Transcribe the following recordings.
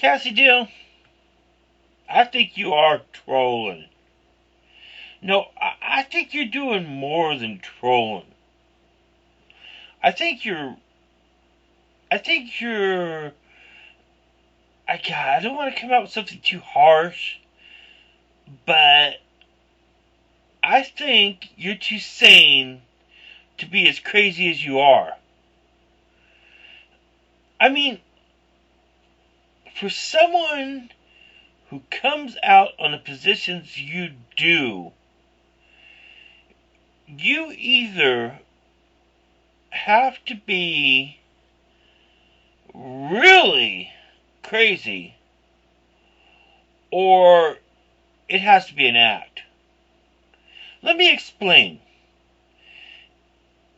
Kassie Dill, I think you are trolling. No, I think you're doing more than trolling. I think you're. I think you're. I don't want to come out with something too harsh, but I think you're too sane to be as crazy as you are. I mean, for someone who comes out on the positions you do, you either have to be really crazy or it has to be an act. Let me explain.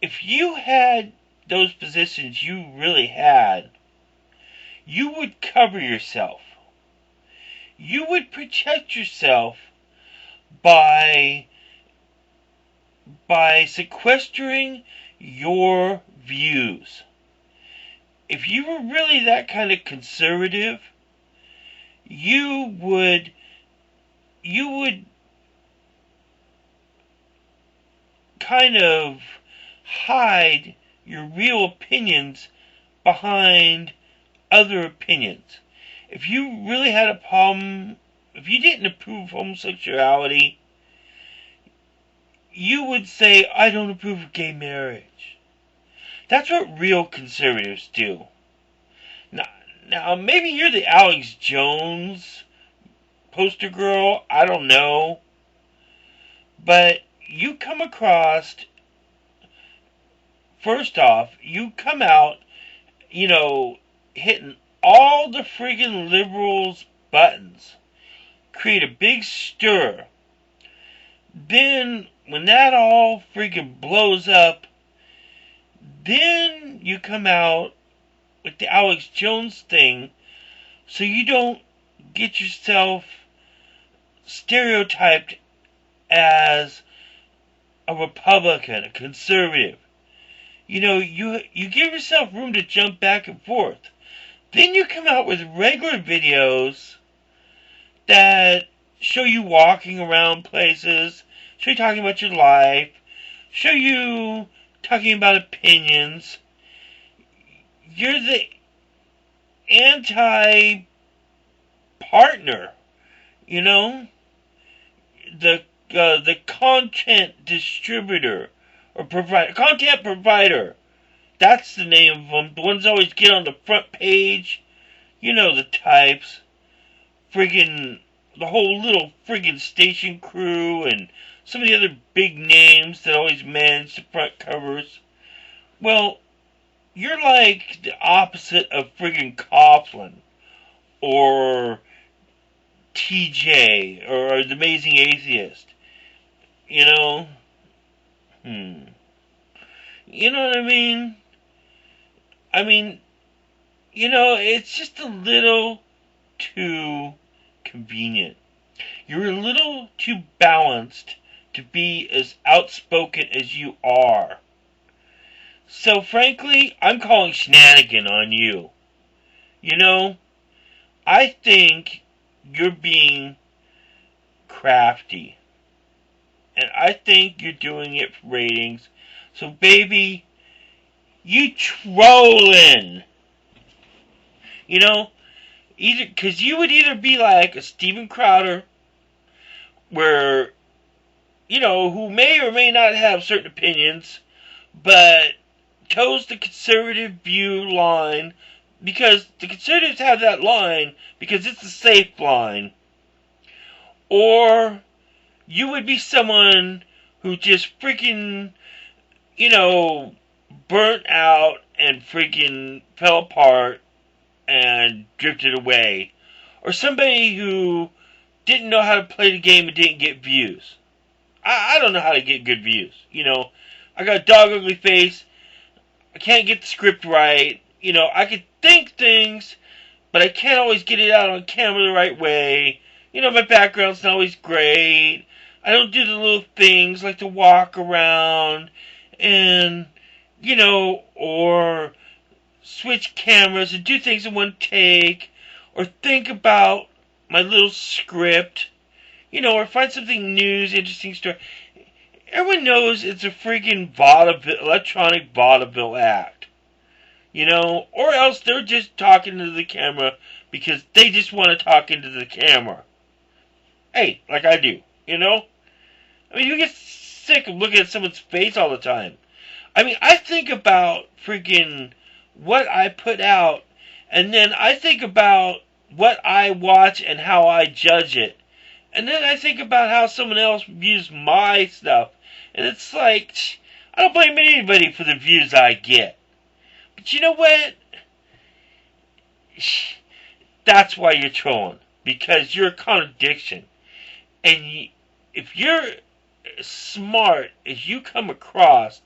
If you had those positions you really had, you would cover yourself. You would protect yourself by sequestering your views. If you were really that kind of conservative, you would kind of hide your real opinions behind other opinions. If you really had a problem, if you didn't approve of homosexuality, you would say, I don't approve of gay marriage. That's what real conservatives do. Now maybe you're the Alex Jones poster girl, I don't know. But you come across, first off, you come out, hitting all the friggin' liberals' buttons. Create a big stir. Then, when that all friggin' blows up, then you come out with the Alex Jones thing so you don't get yourself stereotyped as a Republican, a conservative. You give yourself room to jump back and forth. Then you come out with regular videos that show you walking around places, show you talking about your life, show you talking about opinions. You're the anti-partner, the content distributor or provider, content provider. That's the name of them. The ones that always get on the front page. You know the types. The whole little friggin' station crew and some of the other big names that always manage the front covers. Well, you're like the opposite of friggin' Coughlin or TJ or The Amazing Atheist. You know what I mean? It's just a little too convenient. You're a little too balanced to be as outspoken as you are. So frankly, I'm calling shenanigan on you. I think you're being crafty. And I think you're doing it for ratings. So baby, you trolling. Because you would either be like a Steven Crowder, where, who may or may not have certain opinions, but toes the conservative view line, because the conservatives have that line, because it's a safe line. Or you would be someone who just freaking, burnt out and freaking fell apart and drifted away. Or somebody who didn't know how to play the game and didn't get views. I don't know how to get good views. I got a dog ugly face. I can't get the script right. I can think things, but I can't always get it out on camera the right way. My background's not always great. I don't do the little things like to walk around and, or switch cameras and do things in one take, or think about my little script, or find something news, interesting story. Everyone knows it's a freaking electronic vaudeville act, or else they're just talking to the camera because they just want to talk into the camera. Hey, like I do, I mean, you get sick of looking at someone's face all the time. I mean, I think about freaking what I put out, and then I think about what I watch and how I judge it. And then I think about how someone else views my stuff. And it's like, I don't blame anybody for the views I get. But you know what? That's why you're trolling. Because you're a contradiction. And if you're smart as you come across,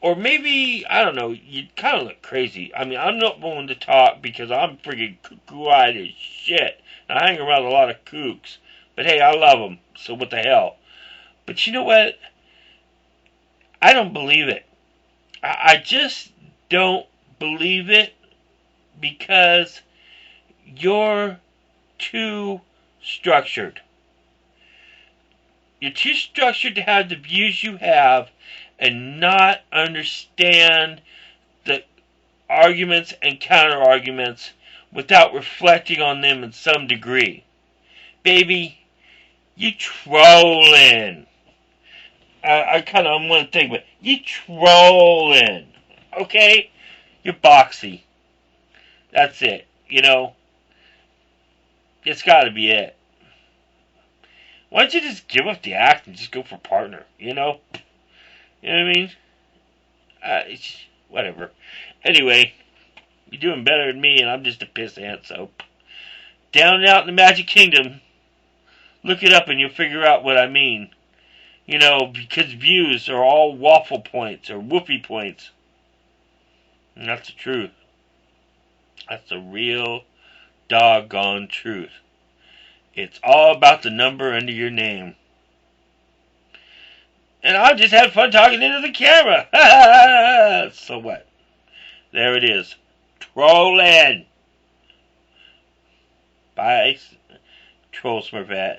or maybe, I don't know, you kind of look crazy. I mean, I'm not willing to talk because I'm freaking cuckoo-eyed as shit. I hang around a lot of kooks. But hey, I love them, so what the hell. But you know what? I don't believe it. I just don't believe it because you're too structured. You're too structured to have the views you have and not understand the arguments and counter-arguments without reflecting on them in some degree. Baby, you trolling. I'm one thing, but you trolling. Okay? You're Boxxy. That's it. It's gotta be it. Why don't you just give up the act and just go for partner? You know what I mean? Whatever. Anyway, you're doing better than me, and I'm just a piss ant, so. Down and out in the Magic Kingdom, look it up and you'll figure out what I mean. Because views are all waffle points or whoopee points. And that's the truth. That's the real doggone truth. It's all about the number under your name. And I just had fun talking into the camera. So what? There it is. Trollin. Bye. Troll Smurfette.